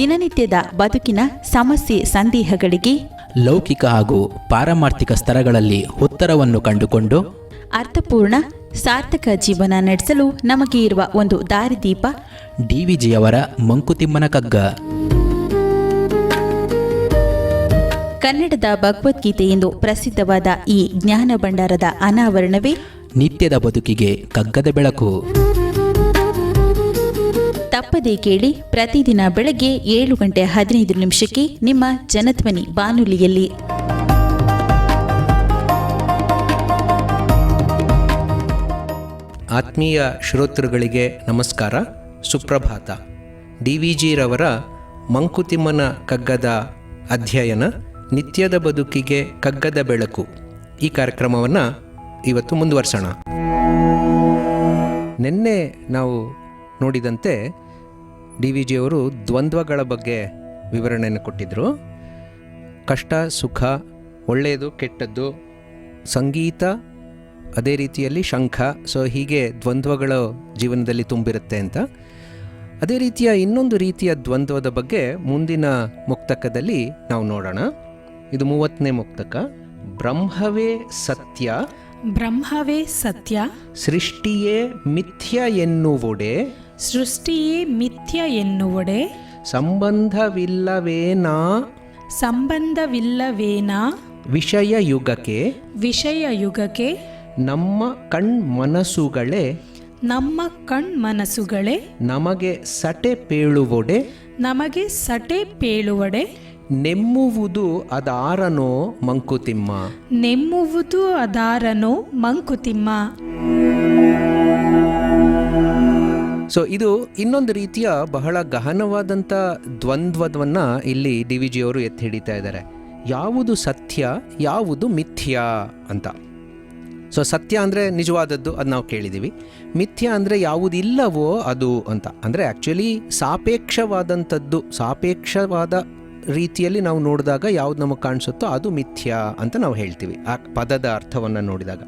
ದಿನನಿತ್ಯದ ಬದುಕಿನ ಸಮಸ್ಯೆ ಸಂದೇಹಗಳಿಗೆ ಲೌಕಿಕ ಹಾಗೂ ಪಾರಮಾರ್ಥಿಕ ಸ್ತರಗಳಲ್ಲಿ ಉತ್ತರವನ್ನು ಕಂಡುಕೊಂಡು ಅರ್ಥಪೂರ್ಣ ಸಾರ್ಥಕ ಜೀವನ ನಡೆಸಲು ನಮಗೆ ಇರುವ ಒಂದು ದಾರಿದೀಪ ಡಿವಿಜಿಯವರ ಮಂಕುತಿಮ್ಮನ ಕಗ್ಗ. ಕನ್ನಡದ ಭಗವದ್ಗೀತೆ ಎಂದು ಪ್ರಸಿದ್ಧವಾದ ಈ ಜ್ಞಾನ ಭಂಡಾರದ ಅನಾವರಣವೇ ನಿತ್ಯದ ಬದುಕಿಗೆ ಕಗ್ಗದ ಬೆಳಕು. ತಪ್ಪದೇ ಕೇಳಿ, ಪ್ರತಿದಿನ ಬೆಳಗ್ಗೆ 7:15 ನಿಮ್ಮ ಜನಧ್ವನಿ ಬಾನುಲಿಯಲ್ಲಿ. ಆತ್ಮೀಯ ಶ್ರೋತೃಗಳಿಗೆ ನಮಸ್ಕಾರ, ಸುಪ್ರಭಾತ. ಡಿವಿಜಿರವರ ಮಂಕುತಿಮ್ಮನ ಕಗ್ಗದ ಅಧ್ಯಯನ ನಿತ್ಯದ ಬದುಕಿಗೆ ಕಗ್ಗದ ಬೆಳಕು, ಈ ಕಾರ್ಯಕ್ರಮವನ್ನು ಇವತ್ತು ಮುಂದುವರ್ಸೋಣ. ನಿನ್ನೆ ನಾವು ನೋಡಿದಂತೆ ಡಿವಿಜಿಯವರು ದ್ವಂದ್ವಗಳ ಬಗ್ಗೆ ವಿವರಣೆಯನ್ನು ಕೊಟ್ಟಿದ್ದರು. ಕಷ್ಟ ಸುಖ, ಒಳ್ಳೆಯದು ಕೆಟ್ಟದ್ದು, ಸಂಗೀತ, ಅದೇ ರೀತಿಯಲ್ಲಿ ಶಂಖ, ಸೊ ಹೀಗೆ ದ್ವಂದ್ವಗಳು ಜೀವನದಲ್ಲಿ ತುಂಬಿರುತ್ತೆ ಅಂತ. ಅದೇ ರೀತಿಯ ಇನ್ನೊಂದು ರೀತಿಯ ದ್ವಂದ್ವದ ಬಗ್ಗೆ ಮುಂದಿನ ಮುಕ್ತಕದಲ್ಲಿ ನಾವು ನೋಡೋಣ. ಇದು 30ನೇ ಮುಕ್ತಕ. ಬ್ರಹ್ಮವೇ ಸತ್ಯ, ಬ್ರಹ್ಮವೇ ಸತ್ಯ, ಸೃಷ್ಟಿಯೇ ಮಿಥ್ಯ ಎನ್ನುವುಡೆ, ಸೃಷ್ಟಿಯೇ ಮಿಥ್ಯ ಎನ್ನುವಡೆ, ಸಂಬಂಧವಿಲ್ಲವೇನಾ ಸಂಬಂಧವಿಲ್ಲವೇನಾ ವಿಷಯ ಯುಗಕ್ಕೆ, ವಿಷಯ ಯುಗಕ್ಕೆ, ನಮ್ಮ ಕಣ್ಮನಸುಗಳೇ ನಮ್ಮ ಕಣ್ಮನಸುಗಳೇ, ನಮಗೆ ಸಟೆ ಪೇಳುವೊಡೆ, ನಮಗೆ ಸಟೆ ಪೇಳುವಡೆ, ನೆಮ್ಮುವುದು ಅದಾರನೋ ಮಂಕುತಿಮ್ಮ, ನೆಮ್ಮುವುದು ಅದಾರನೋ ಮಂಕುತಿಮ್ಮ. ಸೊ ಇದು ಇನ್ನೊಂದು ರೀತಿಯ ಬಹಳ ಗಹನವಾದಂಥ ದ್ವಂದ್ವವನ್ನು ಇಲ್ಲಿ ಡಿವಿಜಿಯವರು ಎತ್ತಿ ಹಿಡಿತಾ ಇದ್ದಾರೆ. ಯಾವುದು ಸತ್ಯ, ಯಾವುದು ಮಿಥ್ಯ ಅಂತ. ಸೊ ಸತ್ಯ ಅಂದರೆ ನಿಜವಾದದ್ದು, ಅದು ನಾವು ಕೇಳಿದ್ದೀವಿ. ಮಿಥ್ಯ ಅಂದರೆ ಯಾವುದಿಲ್ಲವೋ ಅದು ಅಂತ. ಅಂದರೆ ಆ್ಯಕ್ಚುಲಿ ಸಾಪೇಕ್ಷವಾದಂಥದ್ದು, ಸಾಪೇಕ್ಷವಾದ ರೀತಿಯಲ್ಲಿ ನಾವು ನೋಡಿದಾಗ ಯಾವುದು ನಮಗೆ ಕಾಣಿಸುತ್ತೋ ಅದು ಮಿಥ್ಯ ಅಂತ ನಾವು ಹೇಳ್ತೀವಿ, ಆ ಪದದ ಅರ್ಥವನ್ನು ನೋಡಿದಾಗ.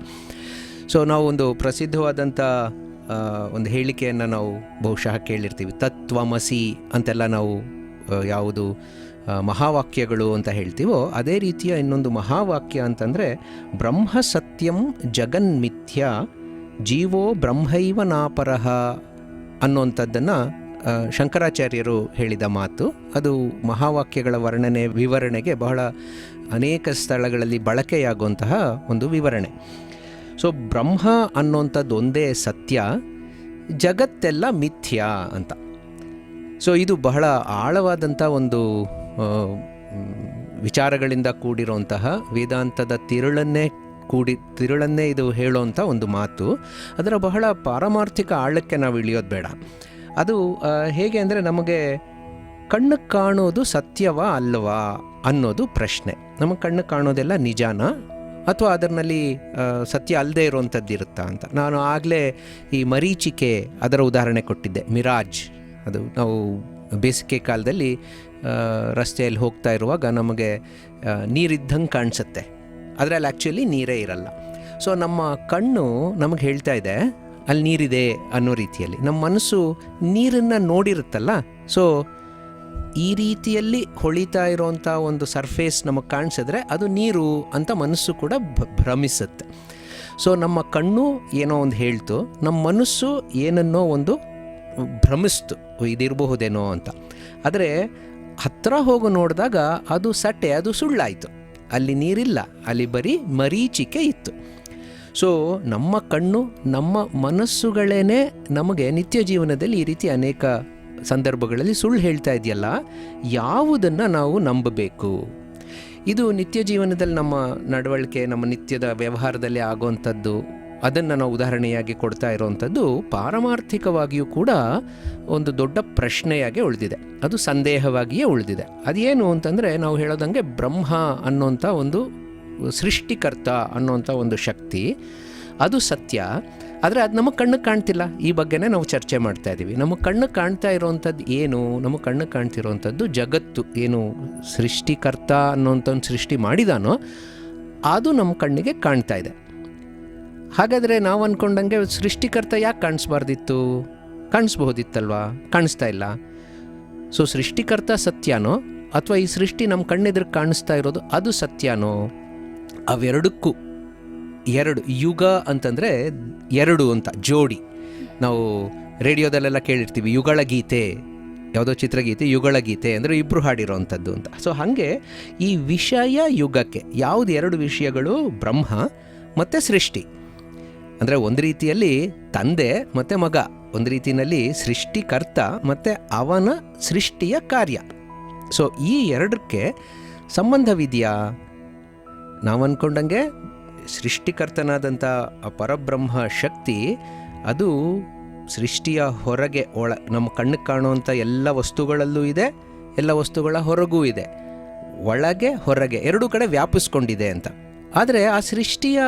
ಸೊ ನಾವು ಒಂದು ಪ್ರಸಿದ್ಧವಾದಂಥ ಒಂದು ಹೇಳಿಕೆಯನ್ನು ನಾವು ಬಹುಶಃ ಕೇಳಿರ್ತೀವಿ, ತತ್ವಮಸಿ ಅಂತೆಲ್ಲ ನಾವು ಯಾವುದು ಮಹಾವಾಕ್ಯಗಳು ಅಂತ ಹೇಳ್ತೀವೋ ಅದೇ ರೀತಿಯ ಇನ್ನೊಂದು ಮಹಾವಾಕ್ಯ ಅಂತಂದರೆ ಬ್ರಹ್ಮ ಸತ್ಯಂ ಜಗನ್ಮಿಥ್ಯ ಜೀವೋ ಬ್ರಹ್ಮೈವ ನಾಪರಃ ಅನ್ನುವಂಥದ್ದನ್ನು ಶಂಕರಾಚಾರ್ಯರು ಹೇಳಿದ ಮಾತು. ಅದು ಮಹಾವಾಕ್ಯಗಳ ವಿವರಣೆಗೆ ಬಹಳ ಅನೇಕ ಸ್ಥಳಗಳಲ್ಲಿ ಬಳಕೆಯಾಗುವಂತಹ ಒಂದು ವಿವರಣೆ. ಸೊ ಬ್ರಹ್ಮ ಅನ್ನೋಂಥದ್ದು ಒಂದೇ ಸತ್ಯ, ಜಗತ್ತೆಲ್ಲ ಮಿಥ್ಯ ಅಂತ. ಸೊ ಇದು ಬಹಳ ಆಳವಾದಂಥ ಒಂದು ವಿಚಾರಗಳಿಂದ ಕೂಡಿರುವಂತಹ ವೇದಾಂತದ ತಿರುಳನ್ನೇ ಇದು ಹೇಳುವಂಥ ಒಂದು ಮಾತು. ಅದರ ಬಹಳ ಪಾರಮಾರ್ಥಿಕ ಆಳಕ್ಕೆ ನಾವು ಇಳಿಯೋದು ಬೇಡ. ಅದು ಹೇಗೆ ಅಂದರೆ, ನಮಗೆ ಕಣ್ಣು ಕಾಣೋದು ಸತ್ಯವಾ ಅಲ್ಲವಾ ಅನ್ನೋದು ಪ್ರಶ್ನೆ. ನಮಗೆ ಕಣ್ಣು ಕಾಣೋದೆಲ್ಲ ನಿಜಾನ ಅಥವಾ ಅದರಲ್ಲಿ ಸತ್ಯ ಅಲ್ಲದೆ ಇರುವಂಥದ್ದು ಇರುತ್ತಾ ಅಂತ. ನಾನು ಆಗಲೇ ಈ ಮರೀಚಿಕೆ ಅದರ ಉದಾಹರಣೆ ಕೊಟ್ಟಿದ್ದೆ. ಮಿರಾಜ್, ಅದು ನಾವು ಬೇಸಿಗೆ ಕಾಲದಲ್ಲಿ ರಸ್ತೆಯಲ್ಲಿ ಹೋಗ್ತಾ ಇರುವಾಗ ನಮಗೆ ನೀರಿದ್ದಂಗೆ ಕಾಣಿಸುತ್ತೆ, ಅದರಲ್ಲಿ ಆ್ಯಕ್ಚುಲಿ ನೀರೇ ಇರಲ್ಲ. ಸೊ ನಮ್ಮ ಕಣ್ಣು ನಮಗೆ ಹೇಳ್ತಾ ಇದೆ ಅಲ್ಲಿ ನೀರಿದೆ ಅನ್ನೋ ರೀತಿಯಲ್ಲಿ. ನಮ್ಮ ಮನಸ್ಸು ನೀರನ್ನು ನೋಡಿರುತ್ತಲ್ಲ, ಸೊ ಈ ರೀತಿಯಲ್ಲಿ ಹೊಳಿತಾ ಇರೋವಂಥ ಒಂದು ಸರ್ಫೇಸ್ ನಮಗೆ ಕಾಣಿಸಿದ್ರೆ ಅದು ನೀರು ಅಂತ ಮನಸ್ಸು ಕೂಡ ಭ್ರಮಿಸುತ್ತೆ. ಸೊ ನಮ್ಮ ಕಣ್ಣು ಏನೋ ಒಂದು ಹೇಳ್ತು, ನಮ್ಮ ಮನಸ್ಸು ಏನನ್ನೋ ಒಂದು ಭ್ರಮಿಸ್ತು, ಇದಿರಬಹುದೇನೋ ಅಂತ. ಆದರೆ ಹತ್ತಿರ ಹೋಗಿ ನೋಡಿದಾಗ ಅದು ಸಟೆ, ಅದು ಸುಳ್ಳಾಯಿತು. ಅಲ್ಲಿ ನೀರಿಲ್ಲ, ಅಲ್ಲಿ ಬರೀ ಮರೀಚಿಕೆ ಇತ್ತು. ಸೊ ನಮ್ಮ ಕಣ್ಣು, ನಮ್ಮ ಮನಸ್ಸುಗಳೇ ನಮಗೆ ನಿತ್ಯ ಜೀವನದಲ್ಲಿ ಈ ರೀತಿ ಅನೇಕ ಸಂದರ್ಭಗಳಲ್ಲಿ ಸುಳ್ಳು ಹೇಳ್ತಾ ಇದೆಯಲ್ಲ, ಯಾವುದನ್ನು ನಾವು ನಂಬಬೇಕು? ಇದು ನಿತ್ಯ ಜೀವನದಲ್ಲಿ ನಮ್ಮ ನಡವಳಿಕೆ, ನಮ್ಮ ನಿತ್ಯದ ವ್ಯವಹಾರದಲ್ಲಿ ಆಗುವಂಥದ್ದು, ಅದನ್ನು ನಾವು ಉದಾಹರಣೆಯಾಗಿ ಕೊಡ್ತಾ ಇರೋವಂಥದ್ದು ಪಾರಮಾರ್ಥಿಕವಾಗಿಯೂ ಕೂಡ ಒಂದು ದೊಡ್ಡ ಪ್ರಶ್ನೆಯಾಗಿ ಉಳಿದಿದೆ. ಅದು ಸಂದೇಹವಾಗಿಯೇ ಉಳಿದಿದೆ. ಅದೇನು ಅಂತಂದರೆ, ನಾವು ಹೇಳೋದಂಗೆ ಬ್ರಹ್ಮ ಅನ್ನೋಂಥ ಒಂದು ಸೃಷ್ಟಿಕರ್ತ ಅನ್ನೋಂಥ ಒಂದು ಶಕ್ತಿ, ಅದು ಸತ್ಯ. ಆದರೆ ಅದು ನಮಗೆ ಕಣ್ಣು ಕಾಣ್ತಿಲ್ಲ. ಈ ಬಗ್ಗೆನೇ ನಾವು ಚರ್ಚೆ ಮಾಡ್ತಾ ಇದ್ದೀವಿ. ನಮಗೆ ಕಣ್ಣು ಕಾಣ್ತಾ ಇರೋವಂಥದ್ದು ಏನು? ನಮಗೆ ಕಣ್ಣು ಕಾಣ್ತಿರೋವಂಥದ್ದು ಜಗತ್ತು ಏನು ಸೃಷ್ಟಿಕರ್ತ ಅನ್ನೋಂಥ ಒಂದು ಸೃಷ್ಟಿ ಮಾಡಿದಾನೋ ಅದು ನಮ್ಮ ಕಣ್ಣಿಗೆ ಕಾಣ್ತಾ ಇದೆ. ಹಾಗಾದರೆ ನಾವು ಅಂದ್ಕೊಂಡಂಗೆ ಸೃಷ್ಟಿಕರ್ತ ಯಾಕೆ ಕಾಣಿಸ್ಬಾರ್ದಿತ್ತು? ಕಾಣಿಸ್ಬಹುದಿತ್ತಲ್ವಾ? ಕಾಣಿಸ್ತಾ ಇಲ್ಲ. ಸೊ ಸೃಷ್ಟಿಕರ್ತ ಸತ್ಯನೋ ಅಥವಾ ಈ ಸೃಷ್ಟಿ ನಮ್ಮ ಕಣ್ಣೆದುರು ಕಾಣಿಸ್ತಾ ಇರೋದು ಅದು ಸತ್ಯನೋ? ಅವೆರಡಕ್ಕೂ ಎರಡು, ಯುಗ ಅಂತಂದರೆ ಎರಡು ಅಂತ, ಜೋಡಿ. ನಾವು ರೇಡಿಯೋದಲ್ಲೆಲ್ಲ ಕೇಳಿರ್ತೀವಿ ಯುಗಳ ಗೀತೆ, ಯಾವುದೋ ಚಿತ್ರಗೀತೆ ಯುಗಳ ಗೀತೆ ಅಂದರೆ ಇಬ್ಬರು ಹಾಡಿರೋವಂಥದ್ದು ಅಂತ. ಸೊ ಹಾಗೆ ಈ ವಿಷಯ ಯುಗಕ್ಕೆ ಯಾವುದು ಎರಡು ವಿಷಯಗಳು? ಬ್ರಹ್ಮ ಮತ್ತು ಸೃಷ್ಟಿ. ಅಂದರೆ ಒಂದು ರೀತಿಯಲ್ಲಿ ತಂದೆ ಮತ್ತು ಮಗ, ಒಂದು ರೀತಿಯಲ್ಲಿ ಸೃಷ್ಟಿಕರ್ತ ಮತ್ತು ಅವನ ಸೃಷ್ಟಿಯ ಕಾರ್ಯ. ಸೊ ಈ ಎರಡಕ್ಕೆ ಸಂಬಂಧವಿದೆಯಾ? ನಾವು ಅಂದ್ಕೊಂಡಂಗೆ ಸೃಷ್ಟಿಕರ್ತನಾದಂಥ ಪರಬ್ರಹ್ಮ ಶಕ್ತಿ ಅದು ಸೃಷ್ಟಿಯ ಹೊರಗೆ ನಮ್ಮ ಕಣ್ಣಿಗೆ ಕಾಣುವಂಥ ಎಲ್ಲ ವಸ್ತುಗಳಲ್ಲೂ ಇದೆ, ಎಲ್ಲ ವಸ್ತುಗಳ ಹೊರಗೂ ಇದೆ, ಒಳಗೆ ಹೊರಗೆ ಎರಡೂ ಕಡೆ ವ್ಯಾಪಿಸ್ಕೊಂಡಿದೆ ಅಂತ. ಆದರೆ ಆ ಸೃಷ್ಟಿಯ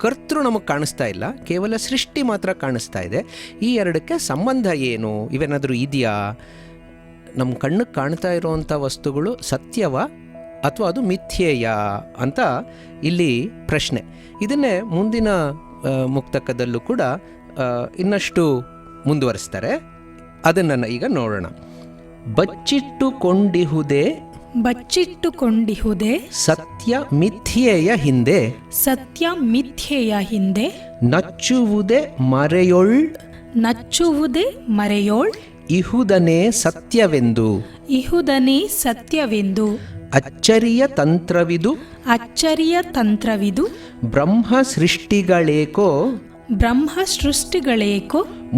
ಕರ್ತೃ ನಮಗೆ ಕಾಣಿಸ್ತಾ ಇಲ್ಲ, ಕೇವಲ ಸೃಷ್ಟಿ ಮಾತ್ರ ಕಾಣಿಸ್ತಾ ಇದೆ. ಈ ಎರಡಕ್ಕೆ ಸಂಬಂಧ ಏನು? ಇವೇನಾದರೂ ಇದೆಯಾ? ನಮ್ಮ ಕಣ್ಣಿಗೆ ಕಾಣ್ತಾ ಇರುವಂಥ ವಸ್ತುಗಳು ಸತ್ಯವ ಅಥವಾ ಅದು ಮಿಥ್ಯೆಯ ಅಂತ ಇಲ್ಲಿ ಪ್ರಶ್ನೆ. ಇದನ್ನೇ ಮುಂದಿನ ಮುಕ್ತಕದಲ್ಲೂ ಕೂಡ ಇನ್ನಷ್ಟು ಮುಂದುವರಿಸ್ತಾರೆ. ಅದನ್ನು ಈಗ ನೋಡೋಣ. ಬಚ್ಚಿಟ್ಟುಕೊಂಡಿಹುದೇ ಸತ್ಯ ಮಿಥ್ಯೆಯ ಹಿಂದೆ, ಸತ್ಯ ಮಿಥ್ಯೆಯ ಹಿಂದೆ ನಚ್ಚುವುದೇ ಮರೆಯೋಳ್ ಇಹುದನೇ ಸತ್ಯವೆಂದು ಅಚ್ಚರಿಯ ತಂತ್ರವಿದು ಬ್ರಹ್ಮ ಸೃಷ್ಟಿಗಳೇಕೋ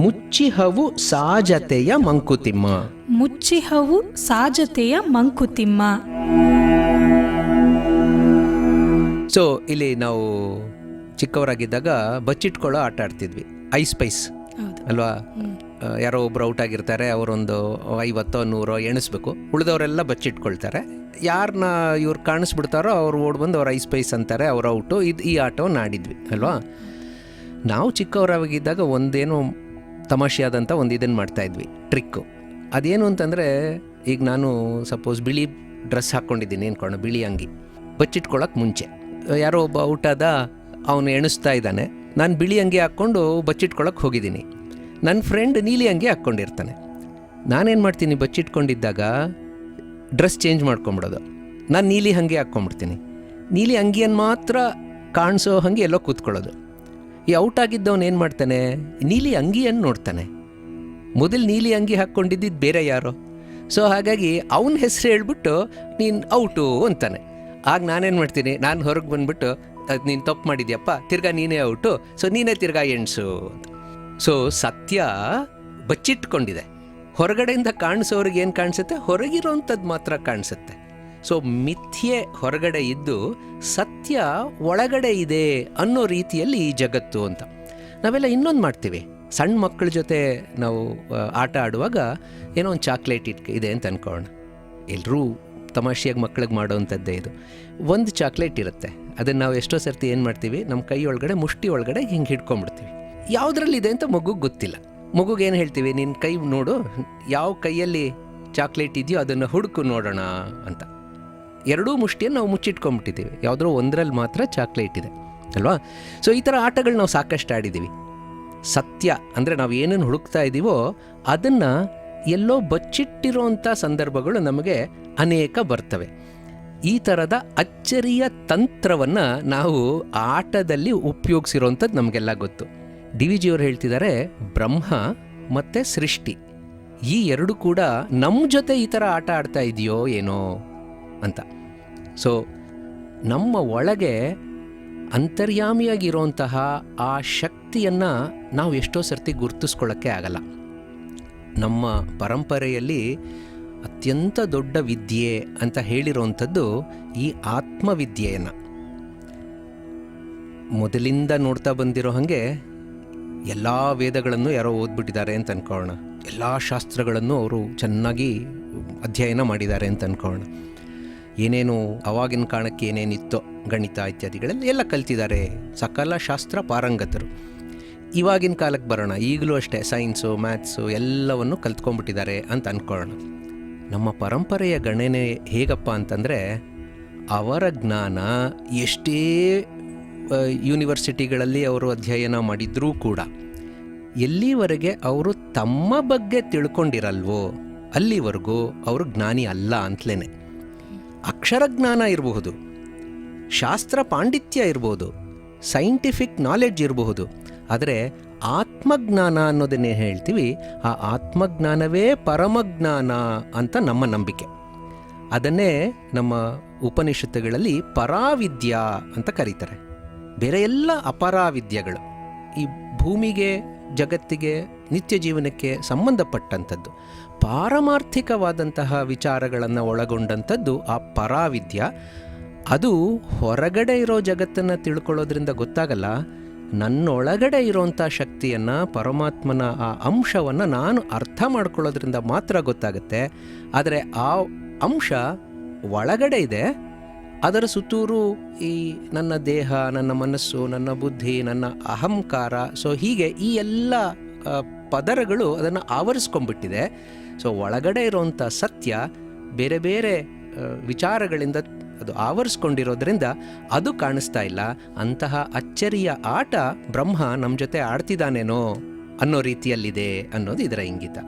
ಮುಚ್ಚಿಹವು ಸಾಜತೆಯ ಮಂಕುತಿಮ್ಮ. ಸೊ ಇಲ್ಲಿ ನಾವು ಚಿಕ್ಕವರಾಗಿದ್ದಾಗ ಬಚ್ಚಿಟ್ಕೊಳ್ಳೋ ಆಟ ಆಡ್ತಿದ್ವಿ, ಐಸ್ ಅಲ್ವಾ? ಯಾರೋ ಒಬ್ರು ಔಟ್ ಆಗಿರ್ತಾರೆ, ಅವರೊಂದು 50-100 ಎಣಿಸ್ಬೇಕು, ಉಳಿದವರೆಲ್ಲ ಬಚ್ಚಿಟ್ಕೊಳ್ತಾರೆ. ಯಾರನ್ನ ಇವ್ರು ಕಾಣಿಸ್ಬಿಡ್ತಾರೋ ಅವ್ರು ಓಡ್ ಬಂದು ಅವ್ರು ಐಸ್ ಅಂತಾರೆ, ಅವ್ರು ಔಟು. ಈ ಆಟವನ್ನು ಆಡಿದ್ವಿ ಅಲ್ವಾ? ನಾವು ಚಿಕ್ಕವರಾಗಿದ್ದಾಗ ಒಂದೇನೋ ತಮಾಷೆಯಾದಂಥ ಒಂದು ಇದನ್ನು ಮಾಡ್ತಾಯಿದ್ವಿ, ಟ್ರಿಕ್ಕು. ಅದೇನು ಅಂತಂದರೆ, ಈಗ ನಾನು ಸಪೋಸ್ ಬಿಳಿ ಡ್ರೆಸ್ ಹಾಕ್ಕೊಂಡಿದ್ದೀನಿ ಅನ್ಕೊಂಡು, ಬಿಳಿ ಅಂಗಿ, ಬಚ್ಚಿಟ್ಕೊಳ್ಳೋಕೆ ಮುಂಚೆ ಯಾರೋ ಒಬ್ಬ ಔಟಾದ, ಅವನು ಎಣಿಸ್ತಾ ಇದ್ದಾನೆ. ನಾನು ಬಿಳಿ ಅಂಗಿ ಹಾಕ್ಕೊಂಡು ಬಚ್ಚಿಟ್ಕೊಳ್ಳೋಕೆ ಹೋಗಿದ್ದೀನಿ, ನನ್ನ ಫ್ರೆಂಡ್ ನೀಲಿ ಅಂಗಿ ಹಾಕ್ಕೊಂಡಿರ್ತಾನೆ. ನಾನೇನು ಮಾಡ್ತೀನಿ, ಬಚ್ಚಿಟ್ಕೊಂಡಿದ್ದಾಗ ಡ್ರೆಸ್ ಚೇಂಜ್ ಮಾಡ್ಕೊಂಬಿಡೋದು, ನಾನು ನೀಲಿ ಅಂಗಿ ಹಾಕ್ಕೊಂಬಿಡ್ತೀನಿ. ನೀಲಿ ಅಂಗಿಯನ್ನು ಮಾತ್ರ ಕಾಣಿಸೋ ಹಾಗೆ ಎಲ್ಲೋ ಕೂತ್ಕೊಳ್ಳೋದು. ಈ ಔಟ್ ಆಗಿದ್ದವನು ಏನು ಮಾಡ್ತಾನೆ, ನೀಲಿ ಅಂಗಿಯನ್ನು ನೋಡ್ತಾನೆ. ಮೊದಲು ನೀಲಿ ಅಂಗಿ ಹಾಕ್ಕೊಂಡಿದ್ದು ಬೇರೆ ಯಾರೋ. ಸೊ ಹಾಗಾಗಿ ಅವನ ಹೆಸರು ಹೇಳ್ಬಿಟ್ಟು ನೀನು ಔಟು ಅಂತಾನೆ. ಆಗ ನಾನೇನು ಮಾಡ್ತೀನಿ, ನಾನು ಹೊರಗೆ ಬಂದುಬಿಟ್ಟು ನೀನು ತಪ್ಪು ಮಾಡಿದ್ಯಪ್ಪ, ತಿರ್ಗಾ ನೀನೇ ಔಟು, ಸೊ ನೀನೇ ತಿರ್ಗಾ ಎಣ್ಸು ಅಂತ. ಸೊ ಸತ್ಯ ಬಚ್ಚಿಟ್ಕೊಂಡಿದೆ. ಹೊರಗಡೆಯಿಂದ ಕಾಣಿಸೋರಿಗೆ ಏನು ಕಾಣಿಸುತ್ತೆ, ಹೊರಗಿರೋಂಥದ್ದು ಮಾತ್ರ ಕಾಣಿಸುತ್ತೆ. ಸೊ ಮಿಥ್ಯೆ ಹೊರಗಡೆ ಇದ್ದು ಸತ್ಯ ಒಳಗಡೆ ಇದೆ ಅನ್ನೋ ರೀತಿಯಲ್ಲಿ ಈ ಜಗತ್ತು ಅಂತ. ನಾವೆಲ್ಲ ಇನ್ನೊಂದು ಮಾಡ್ತೀವಿ, ಸಣ್ಣ ಮಕ್ಕಳ ಜೊತೆ ನಾವು ಆಟ ಆಡುವಾಗ ಏನೋ ಒಂದು ಚಾಕ್ಲೇಟ್ ಇದೆ ಅಂತ ಅಂದ್ಕೊಳ್ಳೋಣ. ಎಲ್ಲರೂ ತಮಾಷೆಯಾಗಿ ಮಕ್ಕಳಿಗೆ ಮಾಡೋವಂಥದ್ದೇ ಇದು. ಒಂದು ಚಾಕ್ಲೇಟ್ ಇರುತ್ತೆ, ಅದನ್ನು ನಾವು ಎಷ್ಟೋ ಸರ್ತಿ ಏನು ಮಾಡ್ತೀವಿ, ನಮ್ಮ ಕೈ ಒಳಗಡೆ ಮುಷ್ಟಿ ಒಳಗಡೆ ಹಿಂಗೆ ಹಿಡ್ಕೊಂಡ್ಬಿಡ್ತೀವಿ. ಯಾವುದ್ರಲ್ಲಿದೆ ಅಂತ ಮಗುಗೆ ಗೊತ್ತಿಲ್ಲ. ಮಗುಗೆ ಏನು ಹೇಳ್ತೀವಿ, ನಿನ್ನ ಕೈ ನೋಡು, ಯಾವ ಕೈಯಲ್ಲಿ ಚಾಕ್ಲೇಟ್ ಇದೆಯೋ ಅದನ್ನು ಹುಡುಕು ನೋಡೋಣ ಅಂತ. ಎರಡೂ ಮುಷ್ಟಿಯನ್ನು ನಾವು ಮುಚ್ಚಿಟ್ಕೊಂಡ್ಬಿಟ್ಟಿದ್ದೀವಿ, ಯಾವುದೋ ಒಂದರಲ್ಲಿ ಮಾತ್ರ ಚಾಕ್ಲೇಟ್ ಇದೆ ಅಲ್ವಾ? ಸೊ ಈ ಥರ ಆಟಗಳು ನಾವು ಸಾಕಷ್ಟು ಆಡಿದ್ದೀವಿ. ಸತ್ಯ ಅಂದರೆ ನಾವು ಏನನ್ನು ಹುಡುಕ್ತಾ ಇದ್ದೀವೋ ಅದನ್ನು ಎಲ್ಲೋ ಬಚ್ಚಿಟ್ಟಿರೋಂಥ ಸಂದರ್ಭಗಳು ನಮಗೆ ಅನೇಕ ಬರ್ತವೆ. ಈ ಥರದ ಅಚ್ಚರಿಯ ತಂತ್ರವನ್ನು ನಾವು ಆಟದಲ್ಲಿ ಉಪಯೋಗಿಸಿರೋಂಥದ್ದು ನಮಗೆಲ್ಲ ಗೊತ್ತು. ಡಿ ವಿ ಜಿಯವರು ಹೇಳ್ತಿದ್ದಾರೆ, ಬ್ರಹ್ಮ ಮತ್ತು ಸೃಷ್ಟಿ ಈ ಎರಡು ಕೂಡ ನಮ್ಮ ಜೊತೆ ಈ ಥರ ಆಟ ಆಡ್ತಾ ಇದೆಯೋ ಏನೋ ಅಂತ. ಸೊ ನಮ್ಮ ಒಳಗೆ ಅಂತರ್ಯಾಮಿಯಾಗಿರೋಂತಹ ಆ ಶಕ್ತಿಯನ್ನು ನಾವು ಎಷ್ಟೋ ಸರ್ತಿ ಗುರುತಿಸ್ಕೊಳ್ಳೋಕ್ಕೆ ಆಗಲ್ಲ. ನಮ್ಮ ಪರಂಪರೆಯಲ್ಲಿ ಅತ್ಯಂತ ದೊಡ್ಡ ವಿದ್ಯೆ ಅಂತ ಹೇಳಿರೋವಂಥದ್ದು ಈ ಆತ್ಮವಿದ್ಯೆಯನ್ನು. ಮೊದಲಿಂದ ನೋಡ್ತಾ ಬಂದಿರೋ ಹಾಗೆ ಎಲ್ಲ ವೇದಗಳನ್ನು ಯಾರೋ ಓದ್ಬಿಟ್ಟಿದ್ದಾರೆ ಅಂತ ಅಂದ್ಕೊಳ್ಳೋಣ, ಎಲ್ಲ ಶಾಸ್ತ್ರಗಳನ್ನು ಅವರು ಚೆನ್ನಾಗಿ ಅಧ್ಯಯನ ಮಾಡಿದ್ದಾರೆ ಅಂತ ಅಂದ್ಕೊಳ್ಳೋಣ. ಏನೇನು ಅವಾಗಿನ ಕಾಲಕ್ಕೆ ಏನೇನಿತ್ತೋ ಗಣಿತ ಇತ್ಯಾದಿಗಳೆಲ್ಲ ಎಲ್ಲ ಕಲ್ತಿದ್ದಾರೆ, ಸಕಲ ಶಾಸ್ತ್ರ ಪಾರಂಗತರು. ಇವಾಗಿನ ಕಾಲಕ್ಕೆ ಬರೋಣ, ಈಗಲೂ ಅಷ್ಟೇ ಸೈನ್ಸು ಮ್ಯಾಥ್ಸು ಎಲ್ಲವನ್ನು ಕಲ್ತ್ಕೊಂಡ್ಬಿಟ್ಟಿದ್ದಾರೆ ಅಂತ ಅಂದ್ಕೊಳ್ಳೋಣ. ನಮ್ಮ ಪರಂಪರೆಯ ಗಣನೆ ಹೇಗಪ್ಪ ಅಂತಂದರೆ, ಅವರ ಜ್ಞಾನ ಎಷ್ಟೇ ಯೂನಿವರ್ಸಿಟಿಗಳಲ್ಲಿ ಅವರು ಅಧ್ಯಯನ ಮಾಡಿದ್ರೂ ಕೂಡ ಎಲ್ಲಿವರೆಗೆ ಅವರು ತಮ್ಮ ಬಗ್ಗೆ ತಿಳ್ಕೊಂಡಿರಲ್ವೋ ಅಲ್ಲಿವರೆಗೂ ಅವರು ಜ್ಞಾನಿ ಅಲ್ಲ ಅಂತಲೇ. ಅಕ್ಷರಜ್ಞಾನ ಇರಬಹುದು, ಶಾಸ್ತ್ರ ಪಾಂಡಿತ್ಯ ಇರ್ಬೋದು, ಸೈಂಟಿಫಿಕ್ ನಾಲೆಡ್ಜ್ ಇರಬಹುದು, ಆದರೆ ಆತ್ಮಜ್ಞಾನ ಅನ್ನೋದನ್ನೇ ಹೇಳ್ತೀವಿ, ಆ ಆತ್ಮಜ್ಞಾನವೇ ಪರಮಜ್ಞಾನ ಅಂತ ನಮ್ಮ ನಂಬಿಕೆ. ಅದನ್ನೇ ನಮ್ಮ ಉಪನಿಷತ್ತುಗಳಲ್ಲಿ ಪರಾವಿದ್ಯಾ ಅಂತ ಕರೀತಾರೆ. ಬೇರೆ ಎಲ್ಲ ಅಪರಾವಿದ್ಯೆಗಳು ಈ ಭೂಮಿಗೆ, ಜಗತ್ತಿಗೆ, ನಿತ್ಯ ಜೀವನಕ್ಕೆ ಸಂಬಂಧಪಟ್ಟಂಥದ್ದು ಪಾರಮಾರ್ಥಿಕವಾದಂತಹ ವಿಚಾರಗಳನ್ನು ಒಳಗೊಂಡಂಥದ್ದು ಆ ಪರಾವಿದ್ಯ. ಅದು ಹೊರಗಡೆ ಇರೋ ಜಗತ್ತನ್ನು ತಿಳ್ಕೊಳ್ಳೋದ್ರಿಂದ ಗೊತ್ತಾಗಲ್ಲ. ನನ್ನೊಳಗಡೆ ಇರೋಂಥ ಶಕ್ತಿಯನ್ನು, ಪರಮಾತ್ಮನ ಆ ಅಂಶವನ್ನು ನಾನು ಅರ್ಥ ಮಾಡ್ಕೊಳ್ಳೋದ್ರಿಂದ ಮಾತ್ರ ಗೊತ್ತಾಗುತ್ತೆ. ಆದರೆ ಆ ಅಂಶ ಒಳಗಡೆ ಇದೆ, ಅದರ ಸುತ್ತೂರು ಈ ನನ್ನ ದೇಹ, ನನ್ನ ಮನಸ್ಸು, ನನ್ನ ಬುದ್ಧಿ, ನನ್ನ ಅಹಂಕಾರ, ಸೊ ಹೀಗೆ ಈ ಎಲ್ಲ ಪದರಗಳು ಅದನ್ನು ಆವರಿಸ್ಕೊಂಡ್ಬಿಟ್ಟಿದೆ. ಸೊ ಒಳಗಡೆ ಇರೋಂಥ ಸತ್ಯ ಬೇರೆ ಬೇರೆ ವಿಚಾರಗಳಿಂದ ಅದು ಆವರಿಸ್ಕೊಂಡಿರೋದ್ರಿಂದ ಅದು ಕಾಣಿಸ್ತಾ ಇಲ್ಲ. ಅಂತಹ ಅಚ್ಚರಿಯ ಆಟ ಬ್ರಹ್ಮ ನಮ್ಮ ಜೊತೆ ಆಡ್ತಿದ್ದಾನೇನೋ ಅನ್ನೋ ರೀತಿಯಲ್ಲಿದೆ ಅನ್ನೋದು ಇದರ ಇಂಗಿತ.